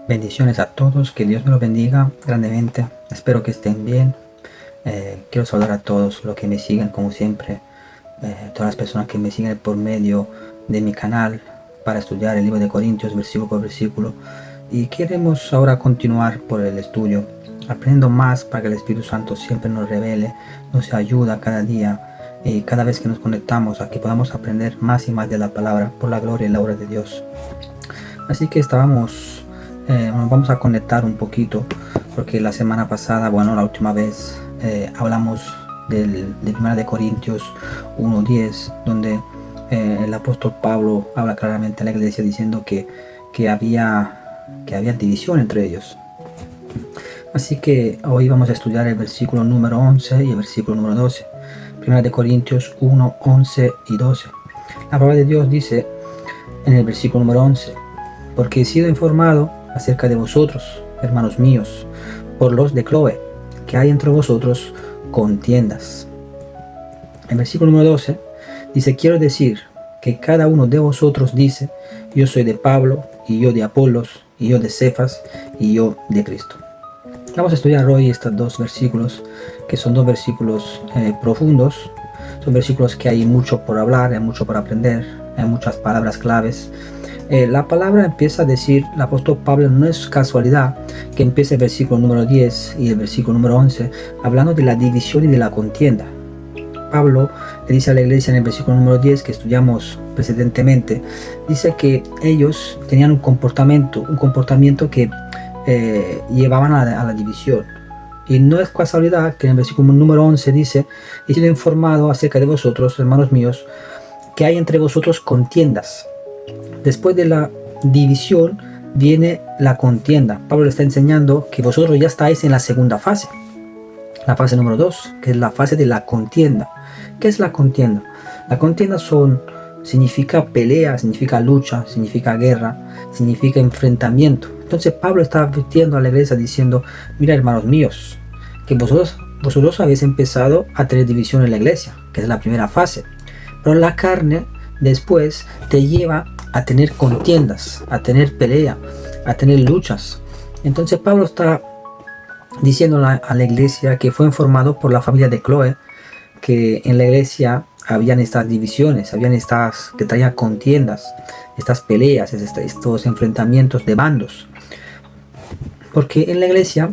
Bendiciones a todos, que Dios me los bendiga grandemente. Espero que estén bien. Quiero saludar a todos los que me siguen, como siempre, todas las personas que me siguen por medio de mi canal para estudiar el libro de Corintios versículo por versículo. Y queremos ahora continuar por el estudio, aprendiendo más para que el Espíritu Santo siempre nos revele, nos ayuda cada día y cada vez que nos conectamos a que podamos aprender más y más de la palabra por la gloria y la obra de Dios. Así que nos vamos a conectar un poquito porque la semana pasada, la última vez hablamos de 1 de Corintios 1:10, donde el apóstol Pablo habla claramente a la iglesia diciendo que había división entre ellos. Así que hoy vamos a estudiar el versículo número 11 y el versículo número 12. 1 de Corintios 1, 11 y 12. La palabra de Dios dice en el versículo número 11: porque he sido informado acerca de vosotros, hermanos míos, por los de Cloé, que hay entre vosotros contiendas. El versículo número 12 dice: quiero decir que cada uno de vosotros dice, yo soy de Pablo, y yo de Apolos, y yo de Cefas, y yo de Cristo. Vamos a estudiar hoy estos dos versículos, que son dos versículos profundos. Son versículos que hay mucho por hablar, hay mucho por aprender, hay muchas palabras claves. La palabra empieza a decir, el apóstol Pablo, no es casualidad que empiece el versículo número 10 y el versículo número 11 hablando de la división y de la contienda. Pablo le dice a la iglesia en el versículo número 10 que estudiamos precedentemente, dice que ellos tenían un comportamiento que llevaban a la división. Y no es casualidad que en el versículo número 11 dice: he sido informado acerca de vosotros, hermanos míos, que hay entre vosotros contiendas. Después de la división viene la contienda. Pablo le está enseñando que vosotros ya estáis en la segunda fase, la fase número 2, que es la fase de la contienda. ¿Qué es la contienda? La contienda significa pelea, significa lucha, significa guerra, significa enfrentamiento. Entonces Pablo está advirtiendo a la iglesia diciendo: mira, hermanos míos, que vosotros habéis empezado a tener división en la iglesia, que es la primera fase, pero la carne después te lleva a tener contiendas, a tener pelea, a tener luchas. Entonces Pablo está diciendo a la iglesia que fue informado por la familia de Cloé que en la iglesia habían estas divisiones, que traían contiendas, estas peleas, estos enfrentamientos de bandos. Porque en la iglesia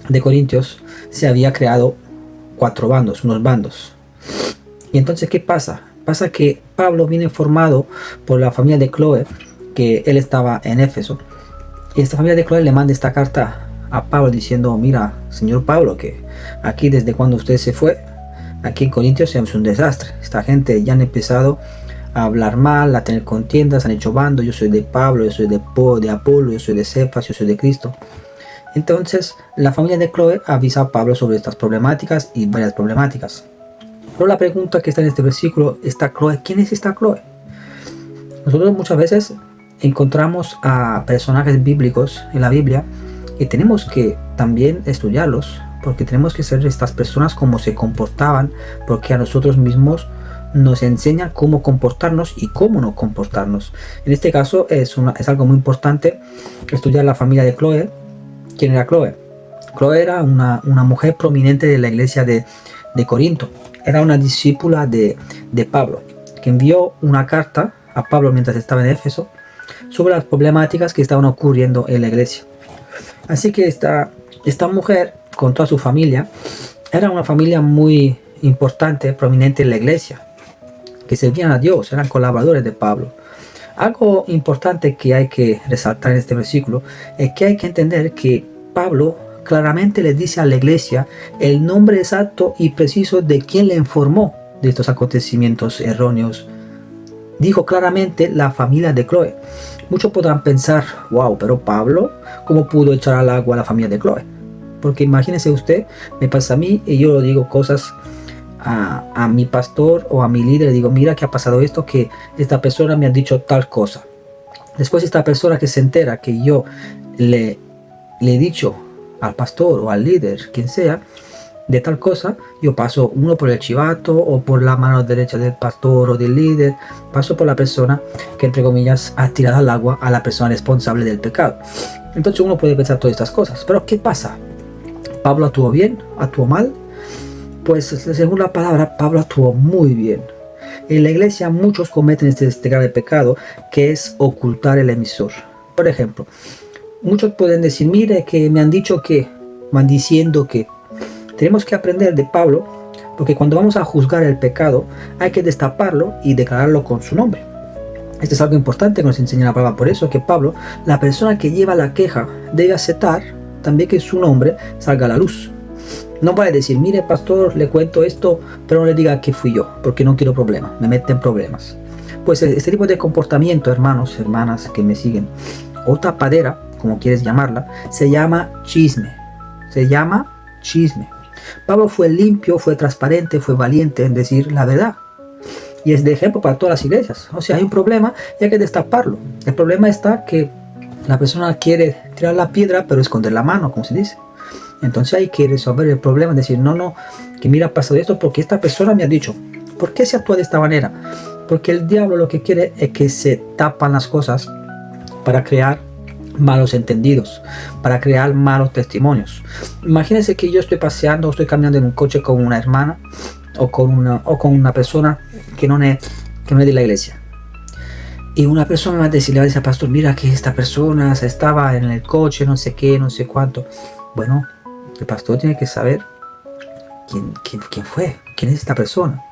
de Corintios se había creado unos bandos. Y entonces, ¿qué pasa? Pasa que Pablo viene informado por la familia de Cloé que él estaba en Éfeso. Y esta familia de Cloé le manda esta carta a Pablo diciendo: mira, señor Pablo, que aquí desde cuando usted se fue, aquí en Corintios es un desastre. Esta gente ya han empezado a hablar mal, a tener contiendas, han hecho bandos. Yo soy de Pablo, yo soy de Apolo, yo soy de Cefas, yo soy de Cristo. Entonces la familia de Cloé avisa a Pablo sobre estas problemáticas y varias problemáticas. Pero la pregunta que está en este versículo está: Cloé, ¿quién es esta Cloé? Nosotros muchas veces encontramos a personajes bíblicos en la Biblia y tenemos que también estudiarlos, porque tenemos que ser estas personas cómo se comportaban, porque a nosotros mismos nos enseñan cómo comportarnos y cómo no comportarnos. En este caso es algo muy importante estudiar la familia de Cloé. ¿Quién era Cloé? Cloé era una mujer prominente de la iglesia de Corinto. Era una discípula de Pablo, que envió una carta a Pablo mientras estaba en Éfeso sobre las problemáticas que estaban ocurriendo en la iglesia. Así que esta mujer, con toda su familia, era una familia muy importante, prominente en la iglesia, que servían a Dios, eran colaboradores de Pablo. Algo importante que hay que resaltar en este versículo es que hay que entender que Pablo claramente le dice a la iglesia el nombre exacto y preciso de quien le informó de estos acontecimientos erróneos. Dijo claramente la familia de Cloé. Muchos podrán pensar: wow, pero Pablo, ¿cómo pudo echar al agua a la familia de Cloé? Porque imagínese usted, me pasa a mí y yo digo cosas a mi pastor o a mi líder, digo: mira que ha pasado esto, que esta persona me ha dicho tal cosa. Después esta persona que se entera que yo le he dicho al pastor o al líder, quien sea, de tal cosa, yo paso uno por el chivato o por la mano derecha del pastor o del líder, paso por la persona que entre comillas ha tirado al agua a la persona responsable del pecado. Entonces uno puede pensar todas estas cosas, pero ¿qué pasa? ¿Pablo actuó bien? ¿Actuó mal? Pues según la palabra, Pablo actuó muy bien. En la iglesia muchos cometen este grave pecado, que es ocultar el emisor. Por ejemplo, muchos pueden decir, mire que me han dicho que, van diciendo que. Tenemos que aprender de Pablo, porque cuando vamos a juzgar el pecado, hay que destaparlo y declararlo con su nombre. Esto es algo importante que nos enseña la palabra. Por eso que Pablo, la persona que lleva la queja, debe aceptar también que su nombre salga a la luz. No vale decir, mire pastor, le cuento esto, pero no le diga que fui yo, porque no quiero problemas, me meten problemas. Pues este tipo de comportamiento, hermanos, hermanas que me siguen, o tapadera, como quieres llamarla, se llama chisme. Se llama chisme. Pablo fue limpio, fue transparente, fue valiente en decir la verdad. Y es de ejemplo para todas las iglesias. O sea, hay un problema y hay que destaparlo. El problema está que la persona quiere tirar la piedra, pero esconder la mano, como se dice. Entonces hay que resolver el problema, decir, no, que mira, ha pasado esto porque esta persona me ha dicho. ¿Por qué se actúa de esta manera? Porque el diablo lo que quiere es que se tapan las cosas para crear malos entendidos, para crear malos testimonios. Imagínense que yo estoy paseando, estoy caminando en un coche con una hermana o con una persona que no es de la iglesia. Y una persona me va a decir, pastor, mira que esta persona estaba en el coche, no sé qué, no sé cuánto. Bueno, el pastor tiene que saber quién fue, quién es esta persona.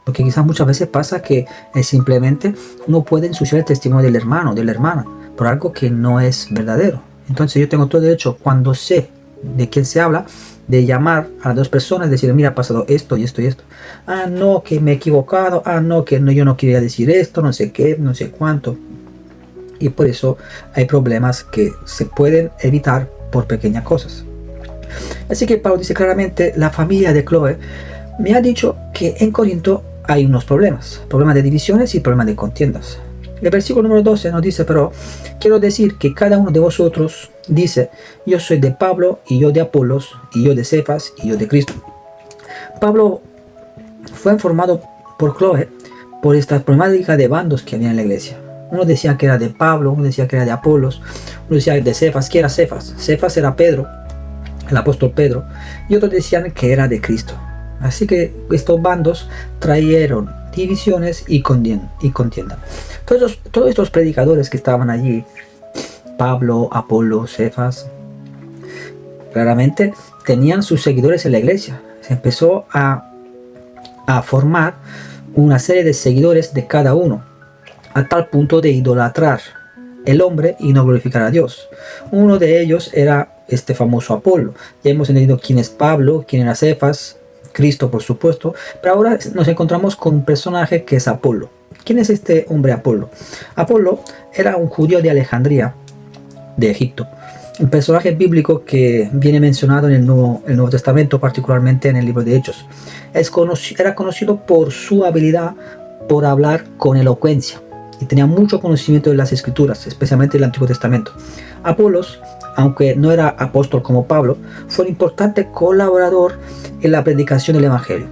Porque quizás muchas veces pasa que simplemente uno puede ensuciar el testimonio del hermano, de la hermana, por algo que no es verdadero. Entonces yo tengo todo derecho, cuando sé de quién se habla, de llamar a las dos personas y decir, mira, ha pasado esto y esto y esto. Ah, no, que me he equivocado. Ah, no, que no, yo no quería decir esto, no sé qué, no sé cuánto. Y por eso hay problemas que se pueden evitar por pequeñas cosas. Así que Pablo dice claramente, la familia de Chloe me ha dicho que en Corinto hay unos problemas de divisiones y problemas de contiendas. El versículo número 12 nos dice, pero quiero decir que cada uno de vosotros dice, yo soy de Pablo, y yo de Apolos, y yo de Cefas, y yo de Cristo. Pablo fue informado por Chloe por esta problemática de bandos que había en la iglesia. Uno decía que era de Pablo, uno decía que era de Apolos, uno decía de Cefas. ¿Quién era Cefas? Cefas era Pedro, el apóstol Pedro, y otros decían que era de Cristo. Así que estos bandos trajeron divisiones y contienda. Todos estos predicadores que estaban allí, Pablo, Apolo, Cefas, claramente tenían sus seguidores en la iglesia. Se empezó a formar una serie de seguidores de cada uno, a tal punto de idolatrar el hombre y no glorificar a Dios. Uno de ellos era este famoso Apolo. Ya hemos entendido quién es Pablo, quién era Cefas, Cristo por supuesto, pero ahora nos encontramos con un personaje que es Apolo. ¿Quién es este hombre Apolo? Apolo era un judío de Alejandría, de Egipto, un personaje bíblico que viene mencionado en el Nuevo Testamento, particularmente en el libro de Hechos. Era conocido por su habilidad por hablar con elocuencia y tenía mucho conocimiento de las escrituras, especialmente el Antiguo Testamento. Apolos, aunque no era apóstol como Pablo, fue un importante colaborador en la predicación del Evangelio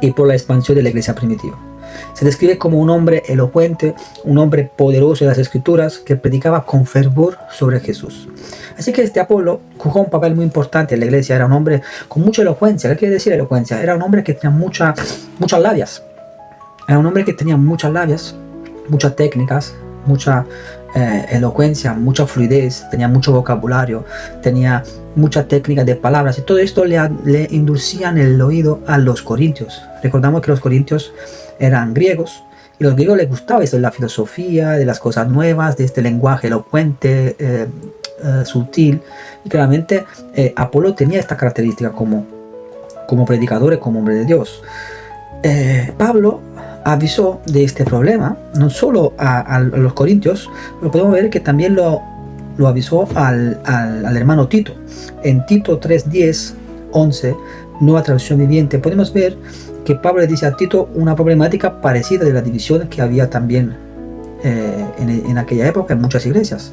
y por la expansión de la iglesia primitiva. Se describe como un hombre elocuente, un hombre poderoso de las escrituras que predicaba con fervor sobre Jesús. Así que este Apolo jugó un papel muy importante en la iglesia. Era un hombre con mucha elocuencia. ¿Qué quiere decir elocuencia? Era un hombre que tenía muchas labias. Era un hombre que tenía muchas labias, muchas técnicas, mucha elocuencia, mucha fluidez, tenía mucho vocabulario, tenía mucha técnica de palabras, y todo esto le inducían el oído a los corintios. Recordamos que los corintios eran griegos, y a los griegos les gustaba esto de la filosofía, de las cosas nuevas, de este lenguaje elocuente, sutil, y claramente Apolo tenía esta característica como predicador y como hombre de Dios. Pablo avisó de este problema no solo a los corintios, pero podemos ver que también lo avisó al hermano Tito. En Tito 3:10, 11, Nueva Traducción Viviente, podemos ver que Pablo le dice a Tito una problemática parecida de la división que había también en aquella época en muchas iglesias.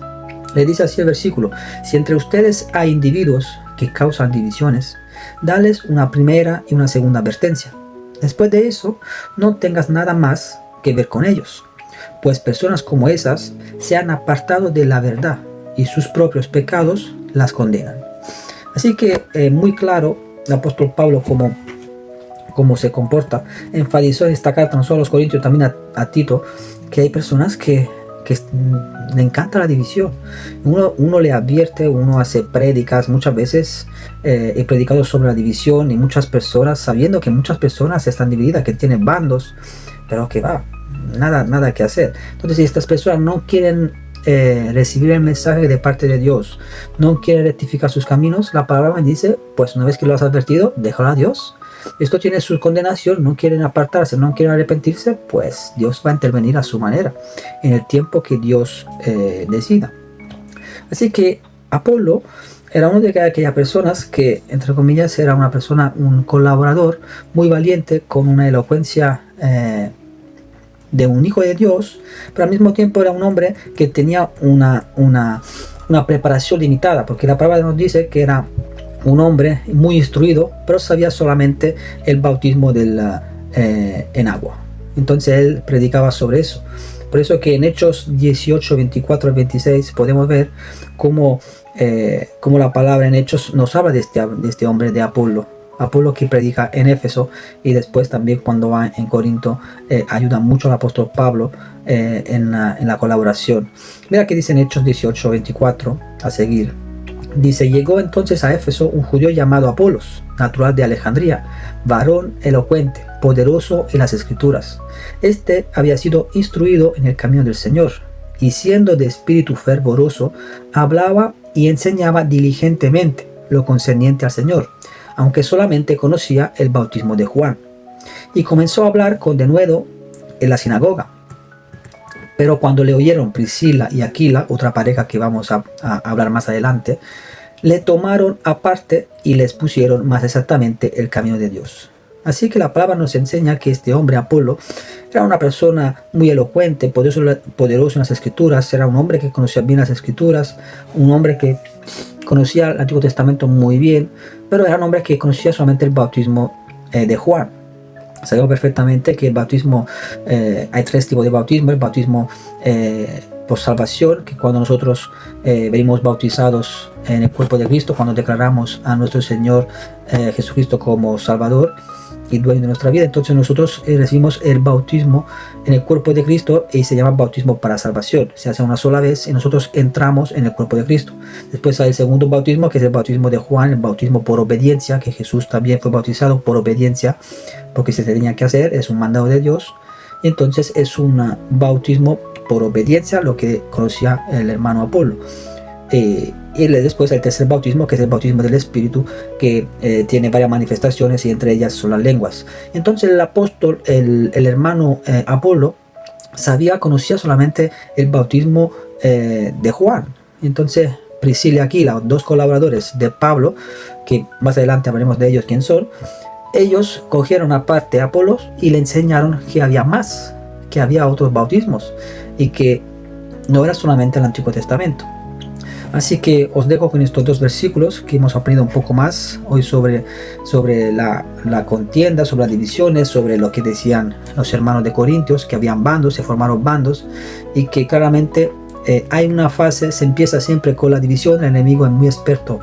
Le dice así el versículo: si entre ustedes hay individuos que causan divisiones, dales una primera y una segunda advertencia. Después de eso, no tengas nada más que ver con ellos, pues personas como esas se han apartado de la verdad y sus propios pecados las condenan. Así que muy claro el apóstol Pablo cómo se comporta. Enfatizó en esta carta no solo a los Corintios, también a Tito, que hay personas que le encanta la división. Uno le advierte, uno hace prédicas, muchas veces he predicado sobre la división y muchas personas, sabiendo que muchas personas están divididas, que tienen bandos, pero que va, nada que hacer. Entonces, si estas personas no quieren recibir el mensaje de parte de Dios, no quieren rectificar sus caminos, la palabra me dice, pues una vez que lo has advertido, déjalo a Dios. Esto tiene su condenación, no quieren apartarse, no quieren arrepentirse, pues Dios va a intervenir a su manera, en el tiempo que Dios decida. Así que Apolo era uno de aquellas personas que, entre comillas, era una persona, un colaborador muy valiente, con una elocuencia de un hijo de Dios, pero al mismo tiempo era un hombre que tenía una preparación limitada, porque la palabra nos dice que era un hombre muy instruido, pero sabía solamente el bautismo en agua. Entonces él predicaba sobre eso. Por eso que en Hechos 18, 24 al 26 podemos ver cómo la palabra en Hechos nos habla de este hombre, de Apolo. Apolo, que predica en Éfeso, y después también cuando va en Corinto ayuda mucho al apóstol Pablo en la colaboración. Mira que dice en Hechos 18, 24 a seguir. Dice: llegó entonces a Éfeso un judío llamado Apolos, natural de Alejandría, varón elocuente, poderoso en las escrituras. Este había sido instruido en el camino del Señor, y siendo de espíritu fervoroso, hablaba y enseñaba diligentemente lo concerniente al Señor, aunque solamente conocía el bautismo de Juan. Y comenzó a hablar con denuedo en la sinagoga. Pero cuando le oyeron Priscila y Aquila, otra pareja que vamos a hablar más adelante, le tomaron aparte y les pusieron más exactamente el camino de Dios. Así que la palabra nos enseña que este hombre Apolo era una persona muy elocuente, poderoso en las escrituras, era un hombre que conocía bien las escrituras, un hombre que conocía el Antiguo Testamento muy bien, pero era un hombre que conocía solamente el bautismo de Juan. Sabemos perfectamente que el bautismo, hay tres tipos de bautismo: el bautismo por salvación, que cuando nosotros venimos bautizados en el cuerpo de Cristo, cuando declaramos a nuestro Señor Jesucristo como Salvador y dueño de nuestra vida, entonces nosotros recibimos el bautismo en el cuerpo de Cristo, y se llama bautismo para salvación. Se hace una sola vez y nosotros entramos en el cuerpo de Cristo. Después hay el segundo bautismo, que es el bautismo de Juan, el bautismo por obediencia, que Jesús también fue bautizado por obediencia, porque se tenía que hacer, es un mandado de Dios, y entonces es un bautismo por obediencia, lo que conocía el hermano Apolo. Y después el tercer bautismo, que es el bautismo del Espíritu, que tiene varias manifestaciones, y entre ellas son las lenguas. Entonces el apóstol, el hermano Apolo, conocía solamente el bautismo de Juan. Entonces Priscila y Aquila, dos colaboradores de Pablo, que más adelante hablaremos de ellos quién son, ellos cogieron aparte a Apolos y le enseñaron que había más, que había otros bautismos, y que no era solamente el Antiguo Testamento. Así que os dejo con estos dos versículos que hemos aprendido un poco más hoy sobre la contienda, sobre las divisiones, sobre lo que decían los hermanos de Corintios, que habían bandos, se formaron bandos, y que claramente hay una fase, se empieza siempre con la división. El enemigo es muy experto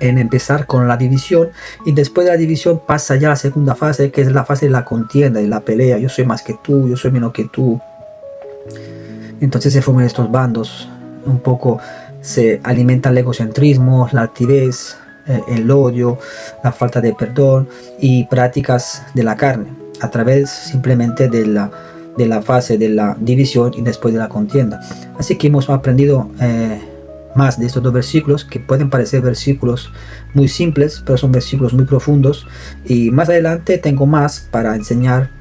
en empezar con la división, y después de la división pasa ya a la segunda fase, que es la fase de la contienda y la pelea. Yo soy más que tú, yo soy menos que tú. Entonces se forman estos bandos. Un poco se alimenta el egocentrismo, la altivez, el odio, la falta de perdón y prácticas de la carne, a través simplemente de la fase de la división y después de la contienda. Así que hemos aprendido más de estos dos versículos, que pueden parecer versículos muy simples, pero son versículos muy profundos, y más adelante tengo más para enseñar.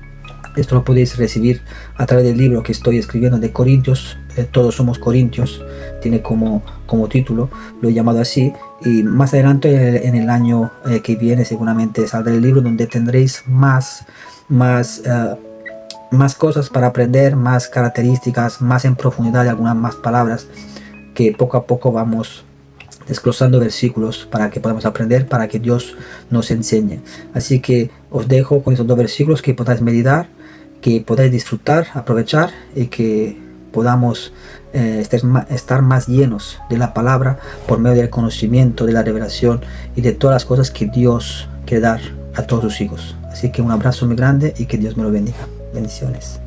Esto lo podéis recibir a través del libro que estoy escribiendo de Corintios, Todos somos Corintios, tiene como título, lo he llamado así, y más adelante en el año que viene seguramente saldrá el libro donde tendréis más cosas para aprender, más características, más en profundidad de algunas más palabras que poco a poco vamos desglosando versículos para que podamos aprender, para que Dios nos enseñe. Así que os dejo con esos 2 versículos que podáis meditar, que podáis disfrutar, aprovechar y que podamos estar más llenos de la palabra por medio del conocimiento, de la revelación y de todas las cosas que Dios quiere dar a todos sus hijos. Así que un abrazo muy grande y que Dios me lo bendiga. Bendiciones.